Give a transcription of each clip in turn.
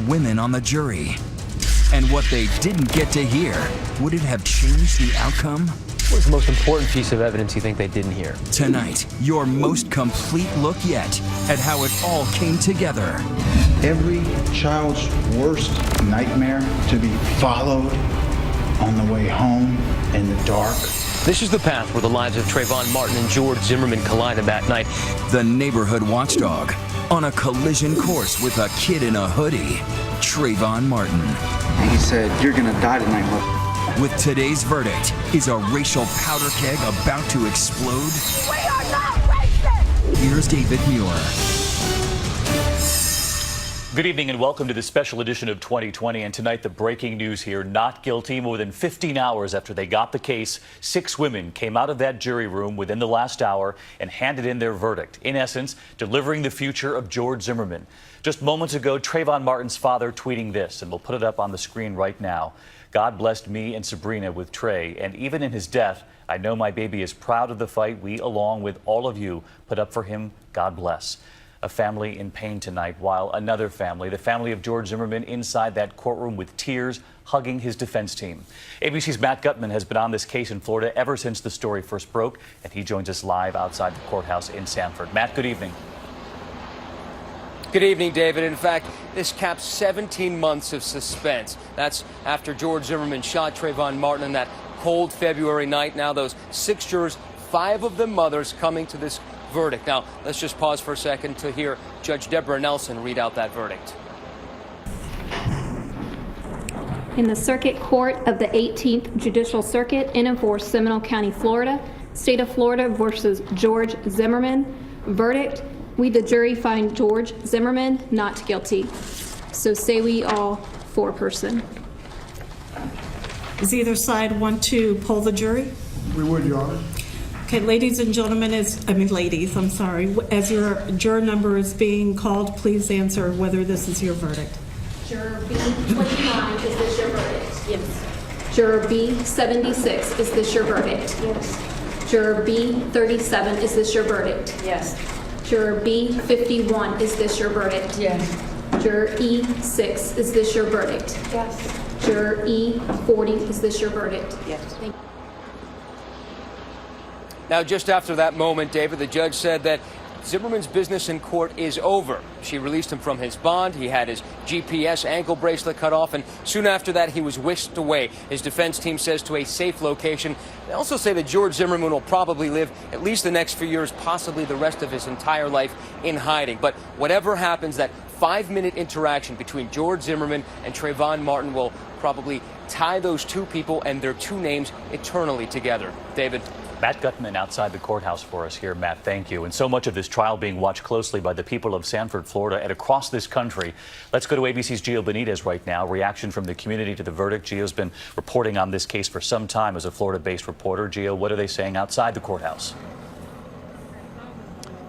women on the jury. And what they didn't get to hear, would it have changed the outcome? What's the most important piece of evidence you think they didn't hear? Tonight, your most complete look yet at how it all came together. Every child's worst nightmare to be followed on the way home in the dark. This is the path where the lives of Trayvon Martin and George Zimmerman collided that night. The neighborhood watchdog on a collision course with a kid in a hoodie, Trayvon Martin. He said, "You're gonna die tonight, look." With today's verdict, is a racial powder keg about to explode? We are not racist! Here's David Muir. Good evening and welcome to the special edition of 2020. And tonight, the breaking news here, not guilty. More than 15 hours after they got the case, 6 women came out of that jury room within the last hour and handed in their verdict. In essence, delivering the future of George Zimmerman. Just moments ago, Trayvon Martin's father tweeting this, and we'll put it up on the screen right now. God blessed me and Sabrina with Trey, and even in his death, I know my baby is proud of the fight we, along with all of you, put up for him. God bless. A family in pain tonight, while another family, the family of George Zimmerman, inside that courtroom with tears, hugging his defense team. ABC's Matt Gutman has been on this case in Florida ever since the story first broke, and he joins us live outside the courthouse in Sanford. Matt, good evening. Good evening, David. In fact, this caps 17 months of suspense. That's after George Zimmerman shot Trayvon Martin on that cold February night. Now those 6 jurors, 5 of them mothers, coming to this verdict. Now, let's just pause for a second to hear Judge Deborah Nelson read out that verdict. In the Circuit Court of the 18th Judicial Circuit in and for Seminole County, Florida, State of Florida versus George Zimmerman. Verdict: we, the jury, find George Zimmerman not guilty. So say we all four-person. Does either side want to poll the jury? We would, Your Honor. Okay, ladies and gentlemen, as your juror number is being called, please answer whether this is your verdict. Juror B 29, is this your verdict? Yes. Juror B 76, is this your verdict? Yes. Juror B 37, is this your verdict? Yes. Juror B 51, is this your verdict? Yes. Juror E 6, is this your verdict? Yes. Juror E 40, is this your verdict? Yes. Thank you. Now, just after that moment, David, the judge said that Zimmerman's business in court is over. She released him from his bond. He had his GPS ankle bracelet cut off, and soon after that, he was whisked away. His defense team says to a safe location. They also say that George Zimmerman will probably live at least the next few years, possibly the rest of his entire life, in hiding. But whatever happens, that 5-minute interaction between George Zimmerman and Trayvon Martin will probably tie those two people and their two names eternally together. David. Matt Gutman outside the courthouse for us here. Matt, thank you. And so much of this trial being watched closely by the people of Sanford, Florida, and across this country. Let's go to ABC's Gio Benitez right now. Reaction from the community to the verdict. Gio's been reporting on this case for some time as a Florida-based reporter. Gio, what are they saying outside the courthouse?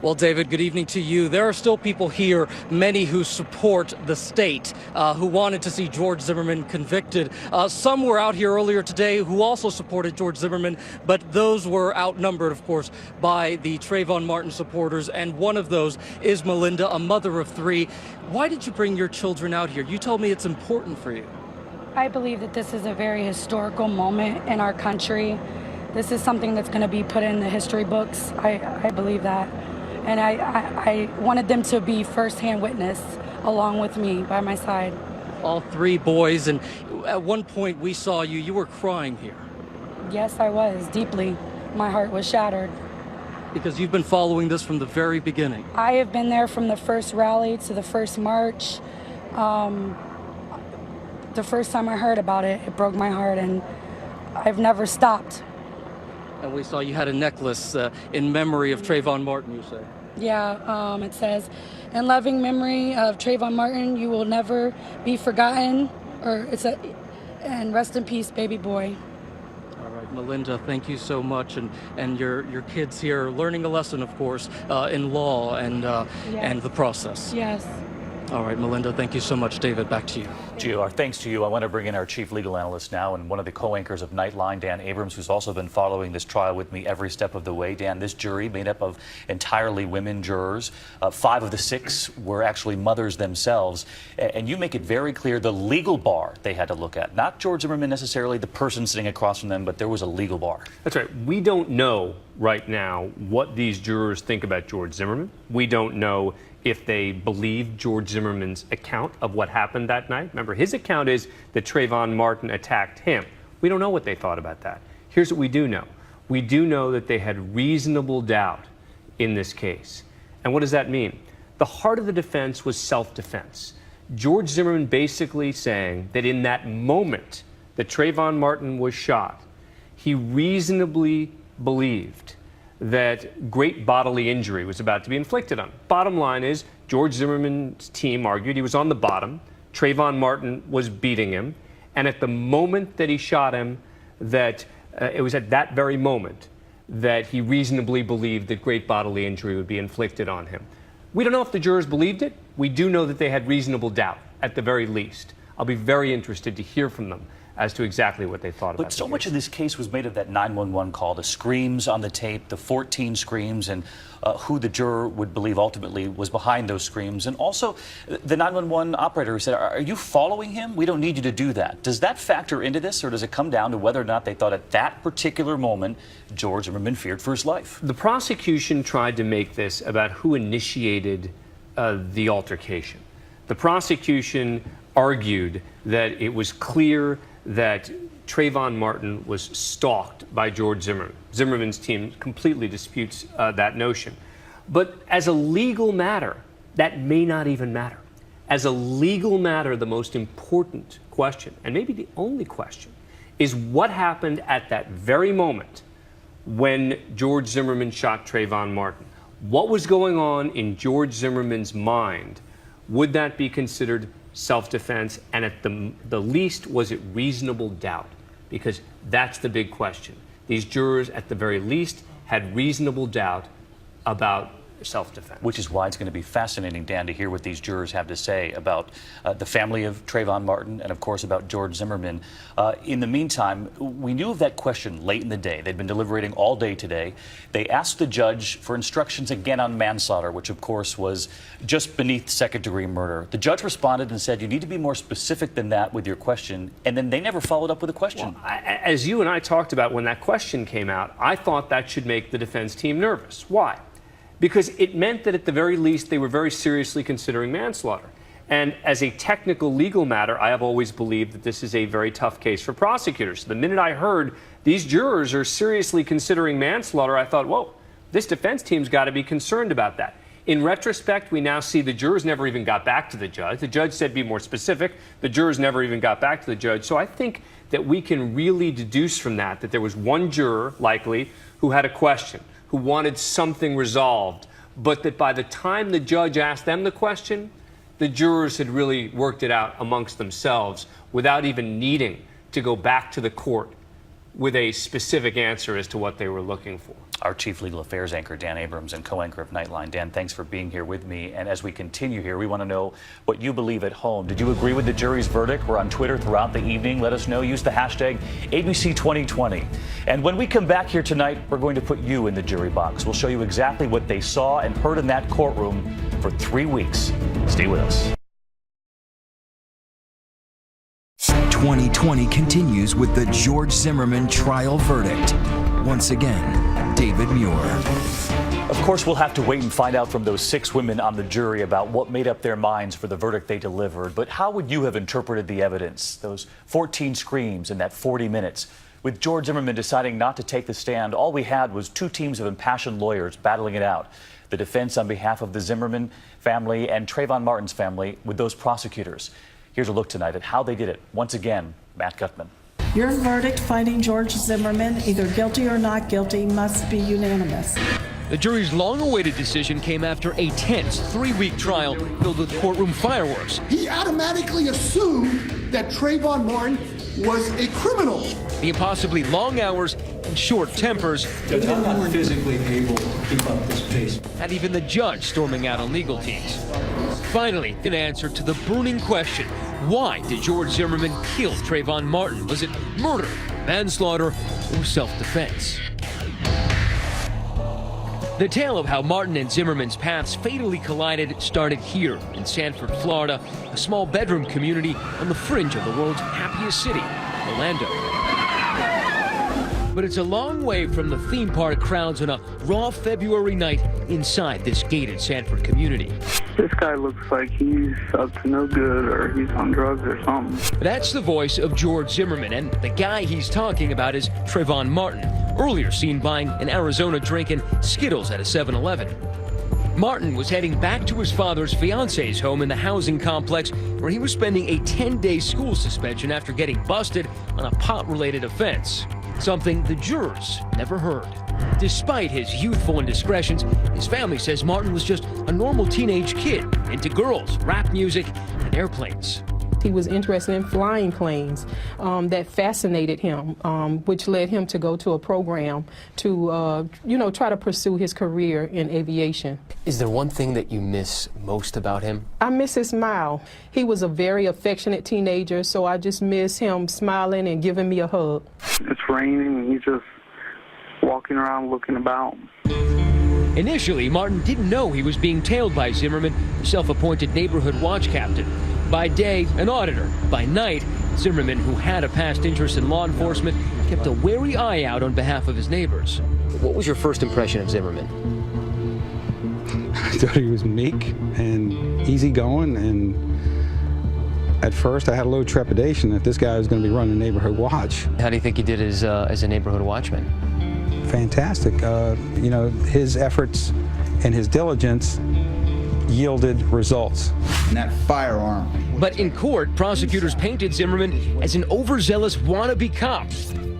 Well, David, good evening to you. There are still people here, many who support the state, who wanted to see George Zimmerman convicted. Some were out here earlier today who also supported George Zimmerman, but those were outnumbered, of course, by the Trayvon Martin supporters. And one of those is Melinda, a mother of 3. Why did you bring your children out here? You told me it's important for you. I believe that this is a very historical moment in our country. This is something that's going to be put in the history books. I believe that. And I wanted them to be firsthand witness along with me by my side. All 3 boys, and at one point we saw you were crying here. Yes, I was, deeply. My heart was shattered. Because you've been following this from the very beginning. I have been there from the first rally to the first march. The first time I heard about it, it broke my heart, and I've never stopped. And we saw you had a necklace in memory of Trayvon Martin, you say? Yeah, it says, in loving memory of Trayvon Martin, you will never be forgotten, and rest in peace, baby boy. All right, Melinda, thank you so much. And your kids here learning a lesson, of course, in law and the process. Yes. All right, Melinda, thank you so much. David, back to you. Gio, our thanks to you. I want to bring in our chief legal analyst now and one of the co-anchors of Nightline, Dan Abrams, who's also been following this trial with me every step of the way. Dan, this jury made up of entirely women jurors. 5 of the 6 were actually mothers themselves. And you make it very clear the legal bar they had to look at. Not George Zimmerman necessarily, the person sitting across from them, but there was a legal bar. That's right. We don't know right now what these jurors think about George Zimmerman. We don't know if they believe George Zimmerman's account of what happened that night. Remember, his account is that Trayvon Martin attacked him. We don't know what they thought about that. Here's what we do know. We do know that they had reasonable doubt in this case. And what does that mean? The heart of the defense was self-defense. George Zimmerman basically saying that in that moment that Trayvon Martin was shot, he reasonably believed that great bodily injury was about to be inflicted on him. Bottom line is, George Zimmerman's team argued he was on the bottom, Trayvon Martin was beating him, and at the moment that he shot him, that it was at that very moment that he reasonably believed that great bodily injury would be inflicted on him. We don't know if the jurors believed it. We do know that they had reasonable doubt, at the very least. I'll be very interested to hear from them as to exactly what they thought about it. But so much of this case was made of that 911 call, the screams on the tape, the 14 screams, and who the juror would believe ultimately was behind those screams. And also the 911 operator who said, are you following him? We don't need you to do that. Does that factor into this, or does it come down to whether or not they thought at that particular moment George Zimmerman feared for his life? The prosecution tried to make this about who initiated the altercation. The prosecution argued that it was clear that Trayvon Martin was stalked by George Zimmerman. Zimmerman's team completely disputes that notion. But as a legal matter, that may not even matter. As a legal matter, the most important question, and maybe the only question, is what happened at that very moment when George Zimmerman shot Trayvon Martin. What was going on in George Zimmerman's mind? Would that be considered self-defense, and at the least, was it reasonable doubt? Because that's the big question. These jurors, at the very least, had reasonable doubt about self-defense. Which is why it's going to be fascinating, Dan, to hear what these jurors have to say about the family of Trayvon Martin and, of course, about George Zimmerman. In the meantime, we knew of that question late in the day. They'd been deliberating all day today. They asked the judge for instructions again on manslaughter, which, of course, was just beneath second-degree murder. The judge responded and said, you need to be more specific than that with your question, and then they never followed up with a question. Well, as you and I talked about when that question came out, I thought that should make the defense team nervous. Why? Because it meant that at the very least they were very seriously considering manslaughter. And as a technical legal matter, I have always believed that this is a very tough case for prosecutors. The minute I heard these jurors are seriously considering manslaughter, I thought, whoa, this defense team's got to be concerned about that. In retrospect, we now see the jurors never even got back to the judge. The judge said be more specific. The jurors never even got back to the judge. So I think that we can really deduce from that there was one juror, likely, who had a question, who wanted something resolved, but that by the time the judge asked them the question, the jurors had really worked it out amongst themselves without even needing to go back to the court with a specific answer as to what they were looking for. Our Chief Legal Affairs anchor, Dan Abrams, and co-anchor of Nightline. Dan, thanks for being here with me. And as we continue here, we want to know what you believe at home. Did you agree with the jury's verdict? We're on Twitter throughout the evening. Let us know. Use the hashtag ABC2020. And when we come back here tonight, we're going to put you in the jury box. We'll show you exactly what they saw and heard in that courtroom for 3 weeks. Stay with us. 2020 continues with the George Zimmerman trial verdict. Once again, David Muir. Of course, we'll have to wait and find out from those 6 women on the jury about what made up their minds for the verdict they delivered. But how would you have interpreted the evidence, those 14 screams in that 40 minutes? With George Zimmerman deciding not to take the stand, all we had was 2 teams of impassioned lawyers battling it out. The defense on behalf of the Zimmerman family and Trayvon Martin's family with those prosecutors. Here's a look tonight at how they did it. Once again, Matt Gutman. Your verdict finding George Zimmerman either guilty or not guilty must be unanimous. The jury's long-awaited decision came after a tense 3-week trial filled with courtroom fireworks. He automatically assumed that Trayvon Martin was a criminal. The impossibly long hours and short tempers. Judge, I'm not physically able to keep up this pace. And even the judge storming out on legal teams. Finally, an answer to the burning question: why did George Zimmerman kill Trayvon Martin? Was it murder, manslaughter, or self-defense? The tale of how Martin and Zimmerman's paths fatally collided started here in Sanford, Florida, a small bedroom community on the fringe of the world's happiest city, Orlando. But it's a long way from the theme park crowds on a raw February night inside this gated Sanford community. This guy looks like he's up to no good, or he's on drugs or something. That's the voice of George Zimmerman, and the guy he's talking about is Trayvon Martin, earlier seen buying an Arizona drink and Skittles at a 7-Eleven. Martin was heading back to his father's fiance's home in the housing complex, where he was spending a 10-day school suspension after getting busted on a pot-related offense. Something the jurors never heard. Despite his youthful indiscretions, his family says Martin was just a normal teenage kid into girls, rap music, and airplanes. He was interested in flying planes. That fascinated him, which led him to go to a program to, try to pursue his career in aviation. Is there one thing that you miss most about him? I miss his smile. He was a very affectionate teenager, so I just miss him smiling and giving me a hug. It's raining and he's just walking around looking about. Initially, Martin didn't know he was being tailed by Zimmerman, the self-appointed neighborhood watch captain. By day, an auditor. By night, Zimmerman, who had a past interest in law enforcement, kept a wary eye out on behalf of his neighbors. What was your first impression of Zimmerman? I thought he was meek and easygoing, and at first I had a little trepidation that this guy was going to be running a neighborhood watch. How do you think he did as a neighborhood watchman? Fantastic. His efforts and his diligence yielded results. And that firearm. But in court, prosecutors painted Zimmerman as an overzealous wannabe cop.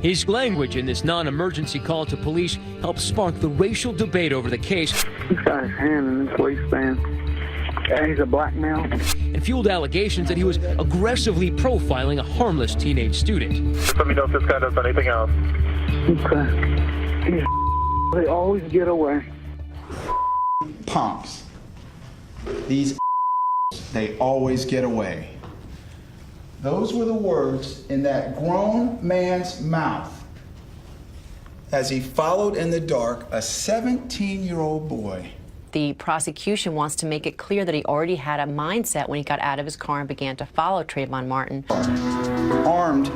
His language in this non-emergency call to police helped spark the racial debate over the case. He's got his hand in his waistband. Yeah, he's a black male. And fueled allegations that he was aggressively profiling a harmless teenage student. Just let me know if this guy does anything else. Okay. They always get away. Punks. These they always get away. Those were the words in that grown man's mouth as he followed in the dark a 17-year-old boy. The prosecution wants to make it clear that he already had a mindset when he got out of his car and began to follow Trayvon Martin. Armed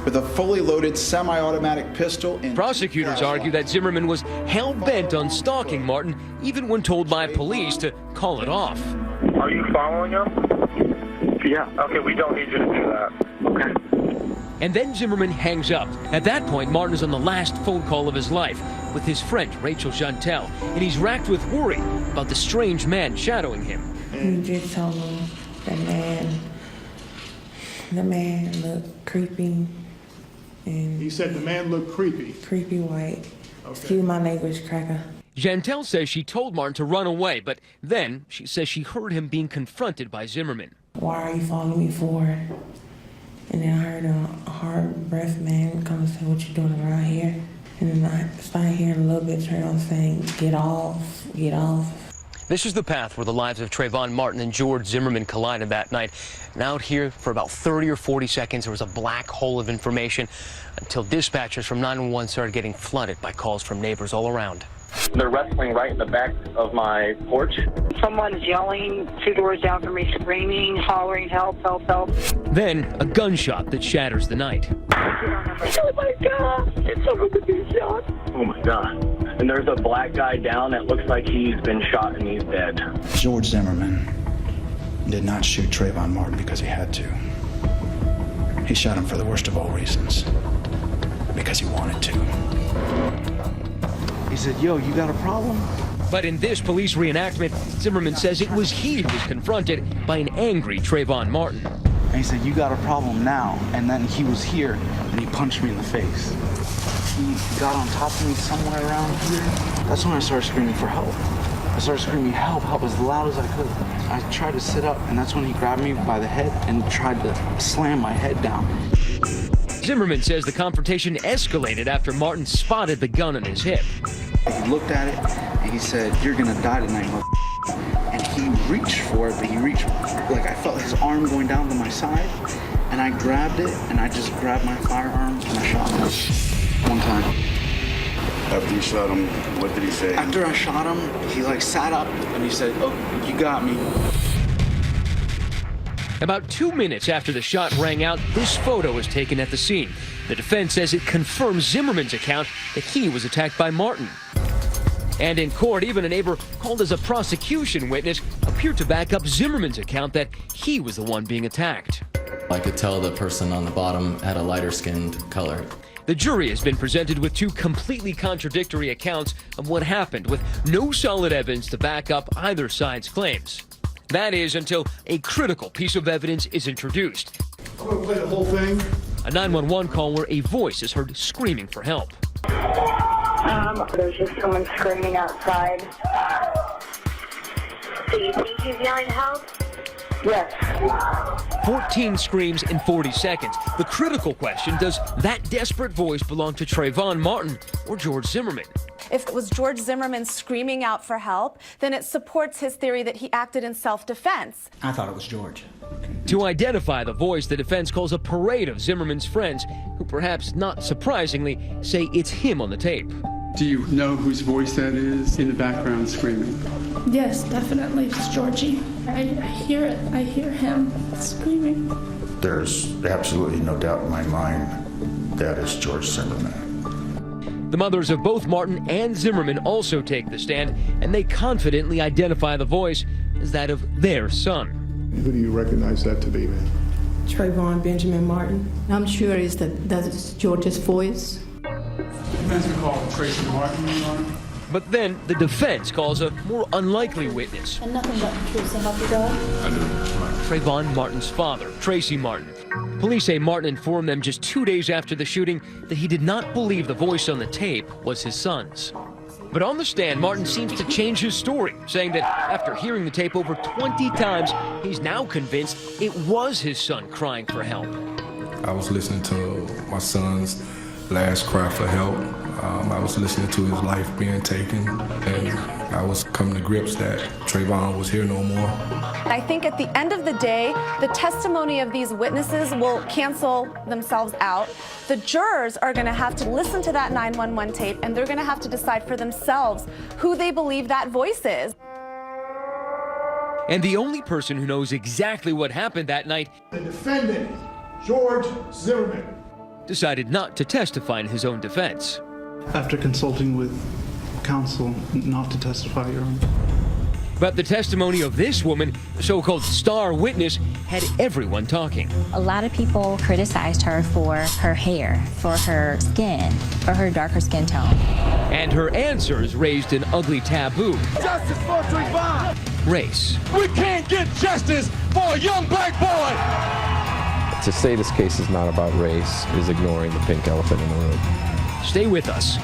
with a fully loaded semi-automatic pistol. Prosecutors argue that Zimmerman was hell-bent on stalking Martin, even when told by police to call it off. Are you following him? Yeah. Okay, we don't need you to do that. Okay. And then Zimmerman hangs up. At that point, Martin is on the last phone call of his life with his friend, Rachel Chantel, and he's racked with worry about the strange man shadowing him. You just told me the man looked creepy. And he said the man looked creepy. Creepy white. Okay. Excuse my language, cracker. Chantel says she told Martin to run away, but then she says she heard him being confronted by Zimmerman. Why are you following me for? And then I heard a hard breath man come and say, what you doing around here? And then I started hearing a little bit of Trayvon saying, get off, get off. This is the path where the lives of Trayvon Martin and George Zimmerman collided that night. And out here for about 30 or 40 seconds, there was a black hole of information until dispatchers from 911 started getting flooded by calls from neighbors all around. They're wrestling right in the back of my porch. Someone's yelling 2 doors down from me, screaming, hollering, help, help, help. Then a gunshot that shatters the night. Oh my God, it's someone to be shot. Oh my God. And there's a black guy down that looks like he's been shot and he's dead. George Zimmerman did not shoot Trayvon Martin because he had to. He shot him for the worst of all reasons. Because he wanted to. He said, yo, you got a problem? But in this police reenactment, Zimmerman says it was he who was confronted by an angry Trayvon Martin. And he said, you got a problem now. And then he was here, and he punched me in the face. He got on top of me somewhere around here. That's when I started screaming for help. I started screaming, help, help, as loud as I could. I tried to sit up, and that's when he grabbed me by the head and tried to slam my head down. Zimmerman says the confrontation escalated after Martin spotted the gun on his hip. He looked at it, and he said, you're gonna die tonight, mother. And he he reached for it, but he reached, like I felt his arm going down to my side, and I grabbed it, and I just grabbed my firearm, and I shot him. One time. After you shot him, what did he say? After I shot him, he like sat up, and he said, "Oh, you got me." About 2 minutes after the shot rang out, this photo was taken at the scene. The defense says it confirms Zimmerman's account that he was attacked by Martin. And in court, even a neighbor called as a prosecution witness appeared to back up Zimmerman's account that he was the one being attacked. I could tell the person on the bottom had a lighter skinned color. The jury has been presented with two completely contradictory accounts of what happened, with no solid evidence to back up either side's claims. That is, until a critical piece of evidence is introduced. I'm gonna play the whole thing. A 911 call where a voice is heard screaming for help. There's just someone screaming outside. So you think he's yelling help? Yes. 14 screams in 40 seconds. The critical question, does that desperate voice belong to Trayvon Martin or George Zimmerman? If it was George Zimmerman screaming out for help, then it supports his theory that he acted in self-defense. I thought it was George. To identify the voice, the defense calls a parade of Zimmerman's friends, who perhaps not surprisingly say it's him on the tape. Do you know whose voice that is in the background screaming? Yes, definitely. It's Georgie. I hear it. I hear him screaming. There's absolutely no doubt in my mind that is George Zimmerman. The mothers of both Martin and Zimmerman also take the stand, and they confidently identify the voice as that of their son. Who do you recognize that to be, man? Trayvon Benjamin Martin. I'm sure that's George's voice. You guys are called Tracy Martin, Your Honor? But then the defense calls a more unlikely witness. And nothing but the truth, so help you God. I do. Trayvon Martin's father, Tracy Martin. Police say Martin informed them just 2 days after the shooting that he did not believe the voice on the tape was his son's. But on the stand, Martin seems to change his story, saying that after hearing the tape over 20 times, he's now convinced it was his son crying for help. I was listening to my son's last cry for help. I was listening to his life being taken, and I was coming to grips that Trayvon was here no more. I think at the end of the day, the testimony of these witnesses will cancel themselves out. The jurors are going to have to listen to that 911 tape, and they're going to have to decide for themselves who they believe that voice is. And the only person who knows exactly what happened that night, The defendant, George Zimmerman, decided not to testify in his own defense. After consulting with counsel, not to testify, Your Honor. But the testimony of this woman, the so-called star witness, had everyone talking. A lot of people criticized her for her hair, for her skin, for her darker skin tone. And her answers raised an ugly taboo. Justice for Trayvon! Race. We can't get justice for a young black boy! To say this case is not about race is ignoring the pink elephant in the room. Stay with us.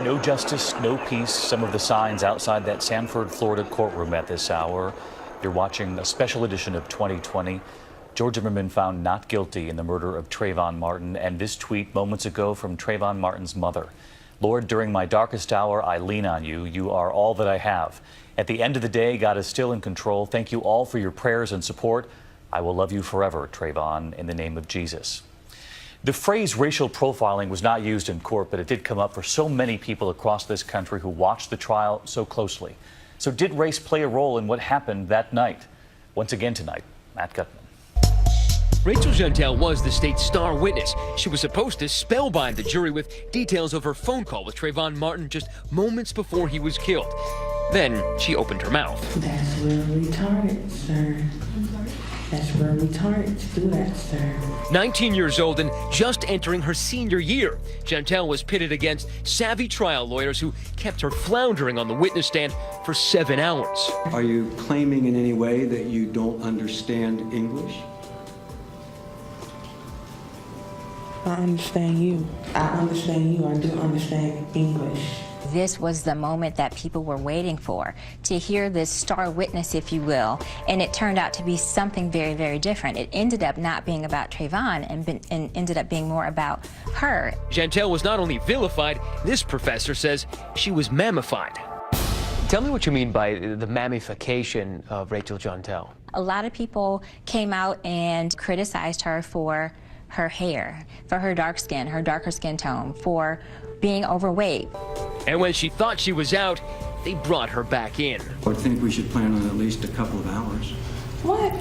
No justice, no peace. Some of the signs outside that Sanford, Florida courtroom at this hour. You're watching a special edition of 2020. George Zimmerman found not guilty in the murder of Trayvon Martin. And this tweet moments ago from Trayvon Martin's mother. Lord, during my darkest hour, I lean on you. You are all that I have. At the end of the day, God is still in control. Thank you all for your prayers and support. I will love you forever, Trayvon, in the name of Jesus. The phrase racial profiling was not used in court, but it did come up for so many people across this country who watched the trial so closely. So did race play a role in what happened that night? Once again tonight, Matt Gutman. Rachel Gentile was the state's star witness. She was supposed to spellbind the jury with details of her phone call with Trayvon Martin just moments before he was killed. Then she opened her mouth. That's real retarded, sir. That's real retarded to do that, sir. 19 years old and just entering her senior year, Gentile was pitted against savvy trial lawyers who kept her floundering on the witness stand for 7 hours. Are you claiming in any way that you don't understand English? I understand you. I understand you. I do understand English. This was the moment that people were waiting for, to hear this star witness, if you will, and it turned out to be something very, very different. It ended up not being about Trayvon and ended up being more about her. Jantel was not only vilified, this professor says she was mammified. Tell me what you mean by the mammification of Rachel Jantel. A lot of people came out and criticized her for her hair, for her dark skin, her darker skin tone, for being overweight. And when she thought she was out, they brought her back in. I think we should plan on at least a couple of hours. What?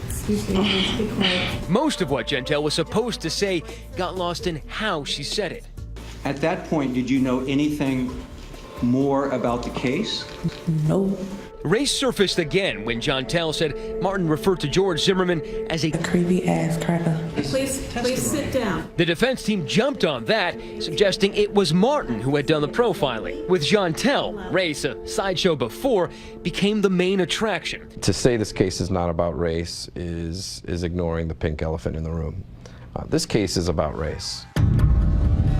Excuse me, be quiet. Most of what Jantel was supposed to say got lost in how she said it. At that point, did you know anything more about the case? No. Race surfaced again when Jantel said Martin referred to George Zimmerman as a creepy ass cracker. Please sit down. The defense team jumped on that, suggesting it was Martin who had done the profiling. With Jantel, race, a sideshow before, became the main attraction. To say this case is not about race is ignoring the pink elephant in the room. This case is about race.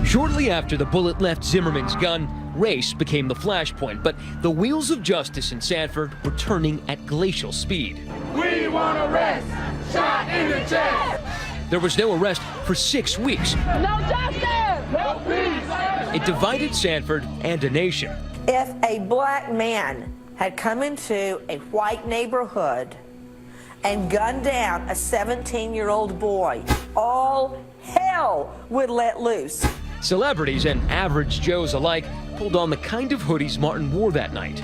Shortly after the bullet left Zimmerman's gun, race became the flashpoint, but the wheels of justice in Sanford were turning at glacial speed. We want arrest! Shot in the chest! There was no arrest for 6 weeks. No justice! No peace! It divided Sanford and a nation. If a black man had come into a white neighborhood and gunned down a 17-year-old boy, all hell would let loose. Celebrities and average Joes alike pulled on the kind of hoodies Martin wore that night.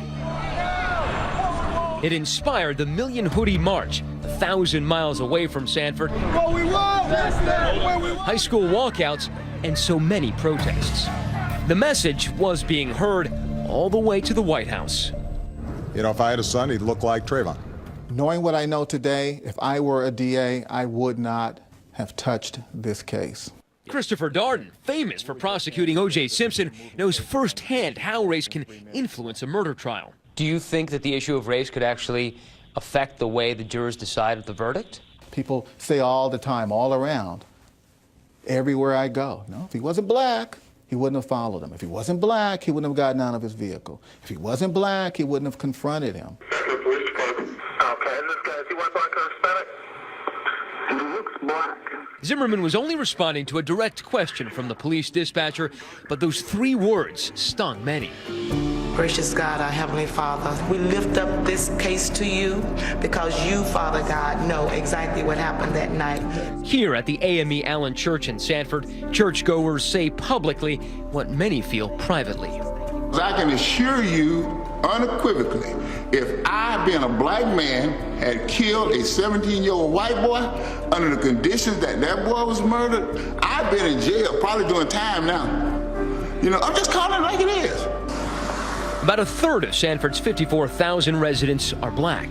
It inspired the Million Hoodie March, 1,000 miles away from Sanford, high school walkouts, and so many protests. The message was being heard all the way to the White House. You know, if I had a son, he'd look like Trayvon. Knowing what I know today, if I were a DA, I would not have touched this case. Christopher Darden, famous for prosecuting O.J. Simpson, knows firsthand how race can influence a murder trial. Do you think that the issue of race could actually affect the way the jurors decide the verdict? People say all the time, all around, everywhere I go, you know, if he wasn't black, he wouldn't have followed him. If he wasn't black, he wouldn't have gotten out of his vehicle. If he wasn't black, he wouldn't have confronted him. Okay, this guy, he wants like Hispanic? He looks black. Zimmerman was only responding to a direct question from the police dispatcher, but those 3 words stung many. Gracious God, our Heavenly Father, we lift up this case to you because you, Father God, know exactly what happened that night. Here at the AME Allen Church in Sanford, churchgoers say publicly what many feel privately. I can assure you unequivocally, if I, being a black man, had killed a 17-year-old white boy under the conditions that that boy was murdered, I've been in jail, probably doing time now. You know, I'm just calling it like it is. About a third of Sanford's 54,000 residents are black.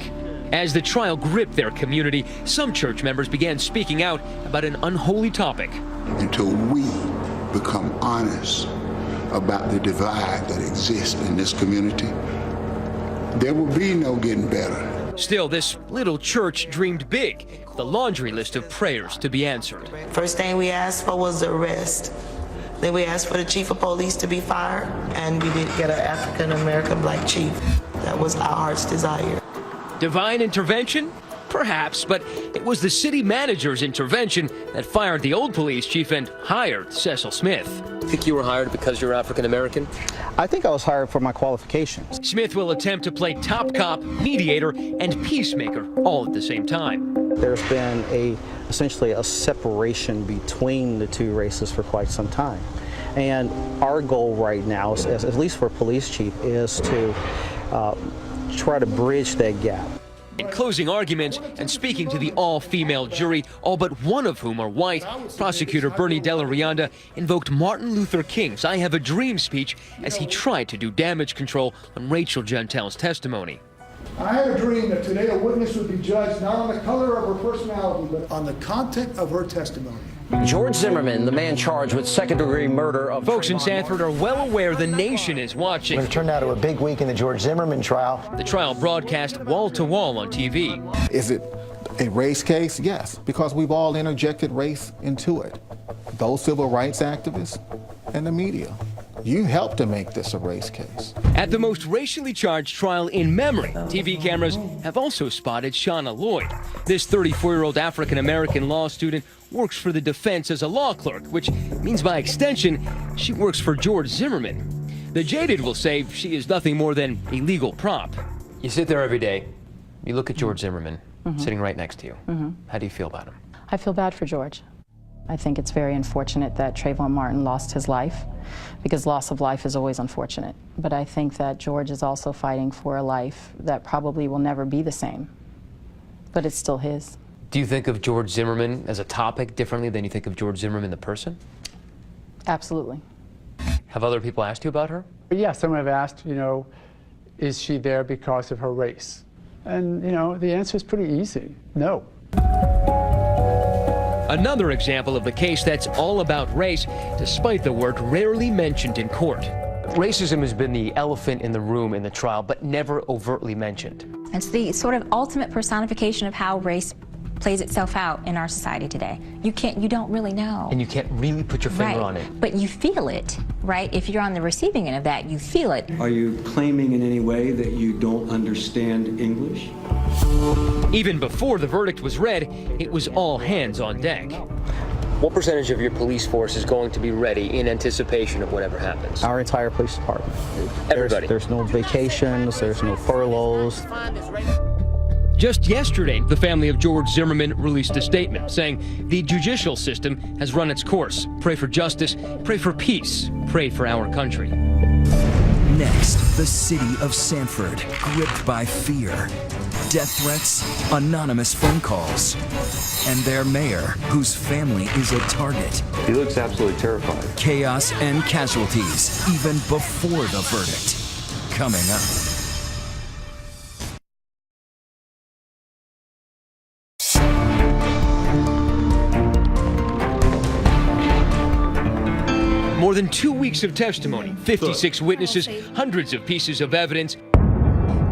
As the trial gripped their community, some church members began speaking out about an unholy topic. Until we become honest about the divide that exists in this community, there will be no getting better. Still, this little church dreamed big, the laundry list of prayers to be answered. First thing we asked for was the arrest. Then we asked for the chief of police to be fired, and we did get an African-American black chief. That was our heart's desire. Divine intervention? Perhaps, but it was the city manager's intervention that fired the old police chief and hired Cecil Smith. Think you were hired because you're African American? I think I was hired for my qualifications. Smith will attempt to play top cop, mediator, and peacemaker all at the same time. There's been essentially a separation between the two races for quite some time. And our goal right now, at least for police chief, is to try to bridge that gap. In closing arguments and speaking to the all-female jury, all but one of whom are white, prosecutor Bernie Della Rianda invoked Martin Luther King's I Have a Dream speech as he tried to do damage control on Rachel Jantel's testimony. I had a dream that today a witness would be judged not on the color of her personality, but on the content of her testimony. George Zimmerman, the man charged with second-degree murder of Folks in Sanford are well aware the nation is watching. It turned out to a big week in the George Zimmerman trial. The trial broadcast wall-to-wall on TV. Is it a race case? Yes, because we've all interjected race into it. Those civil rights activists and the media. You helped to make this a race case. At the most racially charged trial in memory, TV cameras have also spotted Shauna Lloyd. This 34-year-old African-American law student works for the defense as a law clerk, which means by extension, she works for George Zimmerman. The jaded will say she is nothing more than a legal prop. You sit there every day, you look at George Zimmerman sitting right next to you. How do you feel about him? I feel bad for George. I think it's very unfortunate that Trayvon Martin lost his life, because loss of life is always unfortunate. But I think that George is also fighting for a life that probably will never be the same, but it's still his. Do you think of George Zimmerman as a topic differently than you think of George Zimmerman the person? Absolutely. Have other people asked you about her? Yeah, some have asked, is she there because of her race? And, the answer is pretty easy, no. Another example of the case that's all about race, despite the word rarely mentioned in court. Racism has been the elephant in the room in the trial, but never overtly mentioned. It's the sort of ultimate personification of how race plays itself out in our society today. You don't really know. And you can't really put your finger on it. But you feel it, right? If you're on the receiving end of that, you feel it. Are you claiming in any way that you don't understand English? Even before the verdict was read, it was all hands on deck. What percentage of your police force is going to be ready in anticipation of whatever happens? Our entire police department. Everybody. There's no vacations, there's no furloughs. Just yesterday, the family of George Zimmerman released a statement saying the judicial system has run its course. Pray for justice, pray for peace, pray for our country. Next, the city of Sanford, gripped by fear. Death threats, anonymous phone calls, and their mayor, whose family is a target. He looks absolutely terrified. Chaos and casualties, even before the verdict. Coming up. More than 2 weeks of testimony, 56 witnesses, hundreds of pieces of evidence.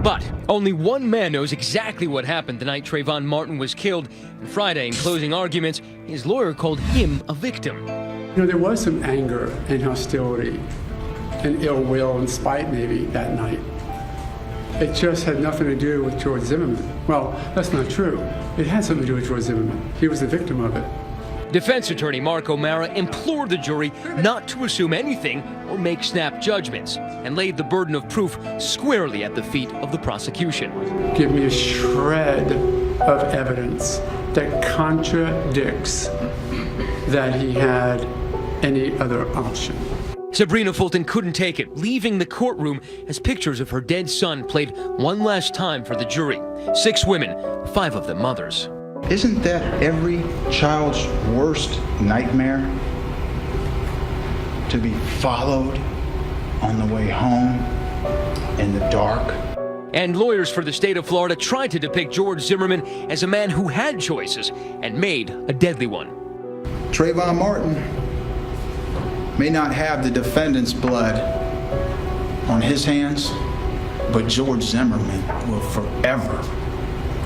But only one man knows exactly what happened the night Trayvon Martin was killed. And Friday, in closing arguments, his lawyer called him a victim. There was some anger and hostility and ill will and spite maybe that night. It just had nothing to do with George Zimmerman. Well, that's not true. It had something to do with George Zimmerman. He was the victim of it. Defense attorney Mark O'Mara implored the jury not to assume anything or make snap judgments and laid the burden of proof squarely at the feet of the prosecution. Give me a shred of evidence that contradicts that he had any other option. Sabrina Fulton couldn't take it, leaving the courtroom as pictures of her dead son played one last time for the jury. 6 women, 5 of them mothers. Isn't that every child's worst nightmare? To be followed on the way home in the dark? And lawyers for the state of Florida tried to depict George Zimmerman as a man who had choices and made a deadly one. Trayvon Martin may not have the defendant's blood on his hands, but George Zimmerman will forever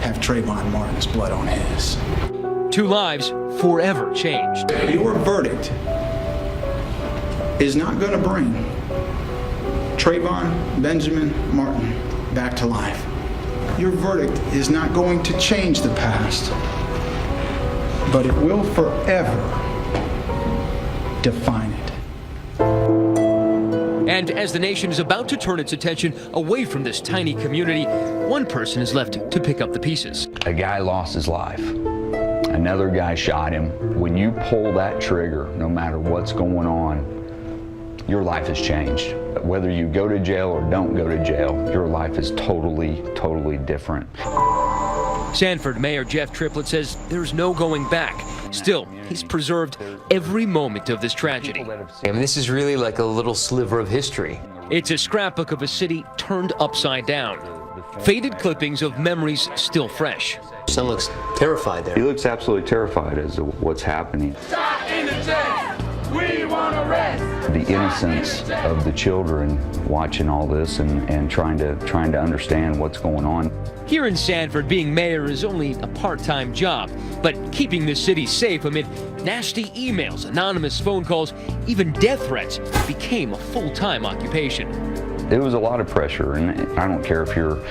have Trayvon Martin's blood on his. 2 lives forever changed. Your verdict is not going to bring Trayvon Benjamin Martin back to life. Your verdict is not going to change the past, but it will forever define it. And as the nation is about to turn its attention away from this tiny community, one person is left to pick up the pieces. A guy lost his life. Another guy shot him. When you pull that trigger, no matter what's going on, your life has changed. Whether you go to jail or don't go to jail, your life is totally different. Sanford Mayor Jeff Triplett says there's no going back. Still, he's preserved every moment of this tragedy. I mean, this is really like a little sliver of history. It's a scrapbook of a city turned upside down. Faded clippings of memories still fresh. Son looks terrified there. He looks absolutely terrified as to what's happening. Shot in the chest. We want arrest. the innocence of the children watching all this and trying to understand what's going on. Here in Sanford, being mayor is only a part-time job, but keeping the city safe amid nasty emails, anonymous phone calls, even death threats became a full-time occupation. It was a lot of pressure, and I don't care if you're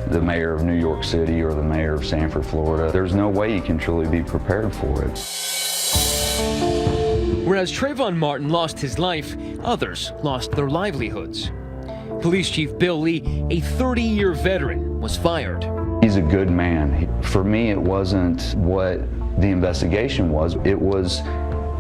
the mayor of New York City or the mayor of Sanford, Florida. There's no way you can truly be prepared for it. Whereas Trayvon Martin lost his life, others lost their livelihoods. Police Chief Bill Lee, a 30-year veteran, was fired. He's a good man. For me, it wasn't what the investigation was. It was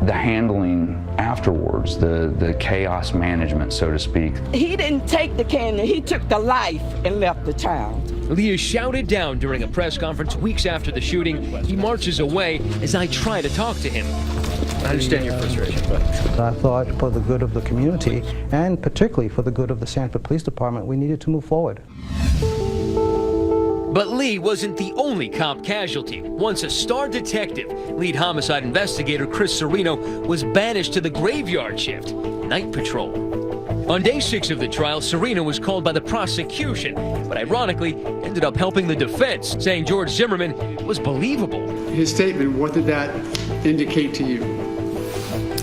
the handling afterwards, the chaos management, so to speak. He didn't take the candy, he took the life and left the child. Lee is shouted down during a press conference weeks after the shooting. He marches away as I try to talk to him. I understand your frustration. I thought for the good of the community, and particularly for the good of the Sanford Police Department, we needed to move forward. But Lee wasn't the only cop casualty. Once a star detective, lead homicide investigator Chris Serino was banished to the graveyard shift, night patrol. On day 6 of the trial, Serino was called by the prosecution, but ironically ended up helping the defense, saying George Zimmerman was believable. His statement, what did that indicate to you?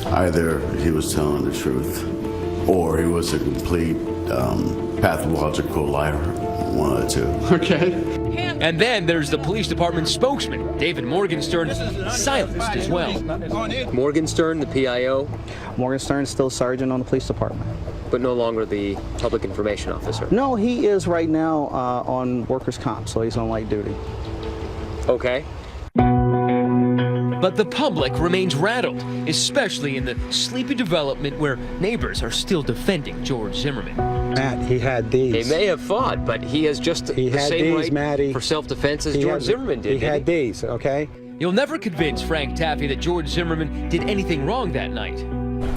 Either he was telling the truth, or he was a complete pathological liar. One of the two. Okay. And then there's the police department spokesman, David Morgenstern, silenced as well. Morgenstern, the PIO? Morgenstern's still sergeant on the police department. But no longer the public information officer? No, he is right now on workers' comp, so he's on light duty. Okay. But the public remains rattled, especially in the sleepy development where neighbors are still defending George Zimmerman. Matt, he had these. They may have fought, but he has just the same right for self-defense as George Zimmerman did. He had these, okay? You'll never convince Frank Taffy that George Zimmerman did anything wrong that night.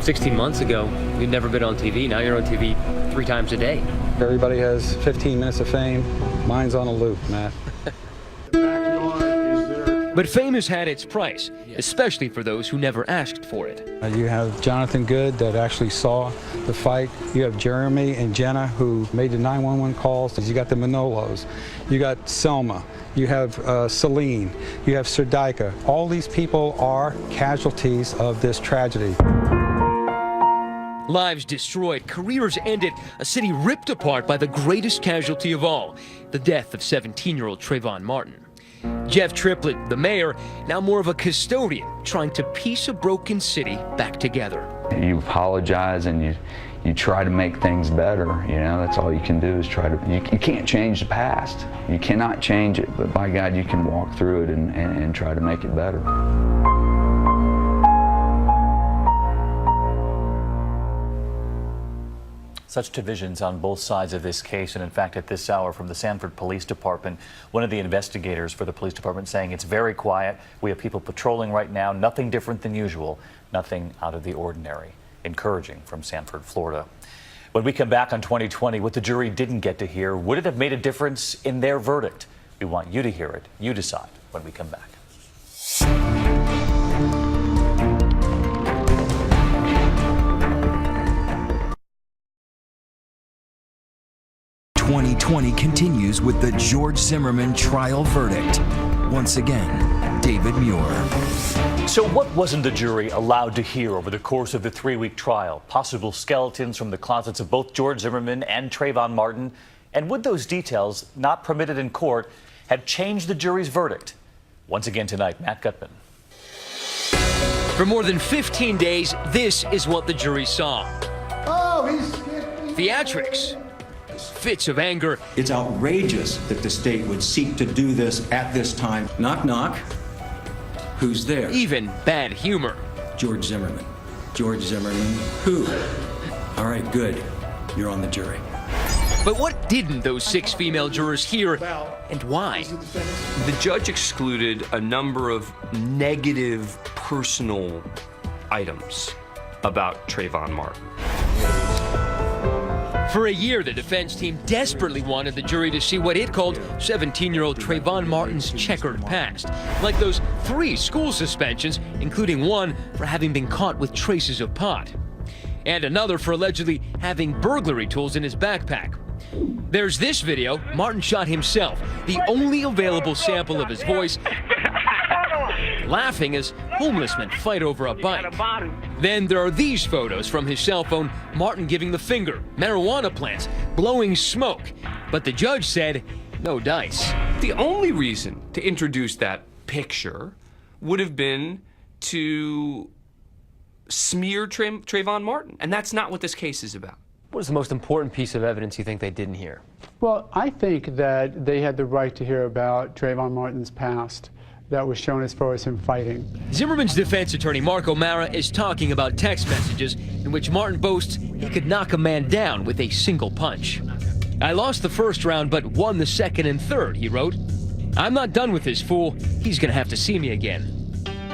16 months ago, you'd never been on TV. Now you're on TV 3 times a day. Everybody has 15 minutes of fame. Mine's on a loop, Matt. But fame has had its price, especially for those who never asked for it. You have Jonathan Good that actually saw the fight. You have Jeremy and Jenna who made the 911 calls. You got the Manolos. You got Selma. You have Celine. You have Serdaika. All these people are casualties of this tragedy. Lives destroyed, careers ended, a city ripped apart by the greatest casualty of all, the death of 17-year-old Trayvon Martin. Jeff Triplett, the mayor, now more of a custodian, trying to piece a broken city back together. You apologize and you try to make things better. You know, that's all you can do is try to. You can't change the past. You cannot change it, but by God, you can walk through it and try to make it better. Such divisions on both sides of this case, and in fact at this hour from the Sanford Police Department, one of the investigators for the police department saying it's very quiet. We have people patrolling right now, nothing different than usual, nothing out of the ordinary. Encouraging from Sanford, Florida. When we come back on 2020, what the jury didn't get to hear, would it have made a difference in their verdict? We want you to hear it. You decide when we come back. 2020 continues with the George Zimmerman trial verdict. Once again, David Muir. So what wasn't the jury allowed to hear over the course of the 3-week trial? Possible skeletons from the closets of both George Zimmerman and Trayvon Martin? And would those details, not permitted in court, have changed the jury's verdict? Once again tonight, Matt Gutman. For more than 15 days, this is what the jury saw. Oh, Theatrics. Fits of anger. It's outrageous that the state would seek to do this at this time. Knock, knock. Who's there? Even bad humor. George Zimmerman. George Zimmerman. Who? All right, good. You're on the jury. But what didn't those 6 female jurors hear, and why? The judge excluded a number of negative personal items about Trayvon Martin. For a year, the defense team desperately wanted the jury to see what it called 17-year-old Trayvon Martin's checkered past, like those 3 school suspensions, including one for having been caught with traces of pot. and another for allegedly having burglary tools in his backpack. There's this video. Martin shot himself, the only available sample of his voice, laughing as homeless men fight over a bike. Then there are these photos from his cell phone, Martin giving the finger, marijuana plants, blowing smoke. But the judge said, no dice. The only reason to introduce that picture would have been to smear Trayvon Martin, and that's not what this case is about. What is the most important piece of evidence you think they didn't hear? Well, I think that they had the right to hear about Trayvon Martin's past that was shown as far as him fighting. Zimmerman's defense attorney, Mark O'Mara, is talking about text messages in which Martin boasts he could knock a man down with a single punch. I lost the first round but won the second and third, he wrote. I'm not done with this fool. He's going to have to see me again.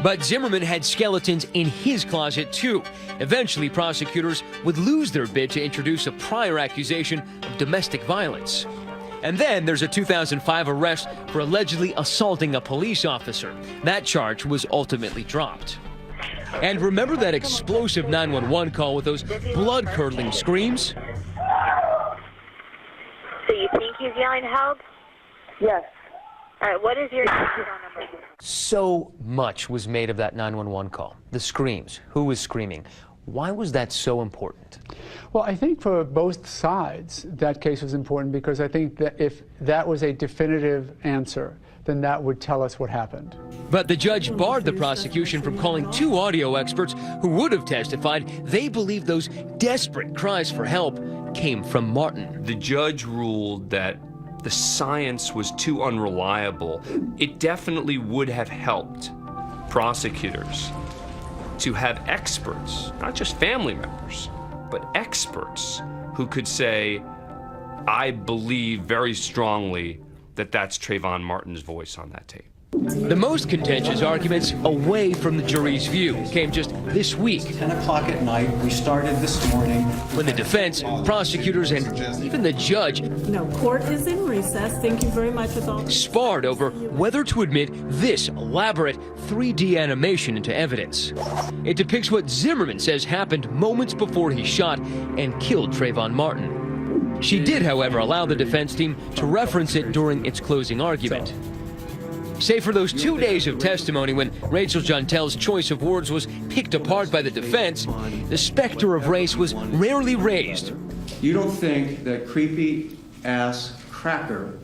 But Zimmerman had skeletons in his closet, too. Eventually, prosecutors would lose their bid to introduce a prior accusation of domestic violence. And then there's a 2005 arrest for allegedly assaulting a police officer. That charge was ultimately dropped. And remember that explosive 911 call with those blood-curdling screams? So you think he's yelling help? Yes. All right, what is your phone number? So much was made of that 911 call. The screams. Who was screaming? Why was that so important? Well, I think for both sides, that case was important because I think that if that was a definitive answer, then that would tell us what happened. But the judge barred the prosecution from calling two audio experts who would have testified they believe those desperate cries for help came from Martin. The judge ruled that the science was too unreliable. It definitely would have helped prosecutors to have experts, not just family members, but experts who could say, I believe very strongly that that's Trayvon Martin's voice on that tape. The most contentious arguments away from the jury's view came just this week. 10 o'clock at night, we started this morning. When the defense, prosecutors, and even the judge Court is in recess. Thank you very much with all. Sparred over whether to admit this elaborate 3D animation into evidence. It depicts what Zimmerman says happened moments before he shot and killed Trayvon Martin. She did, however, allow the defense team to reference it during its closing argument. Save for those 2 days of testimony when Rachel Jontel's choice of words was picked apart by the defense, the specter of race was rarely raised. You don't think that creepy-ass cracker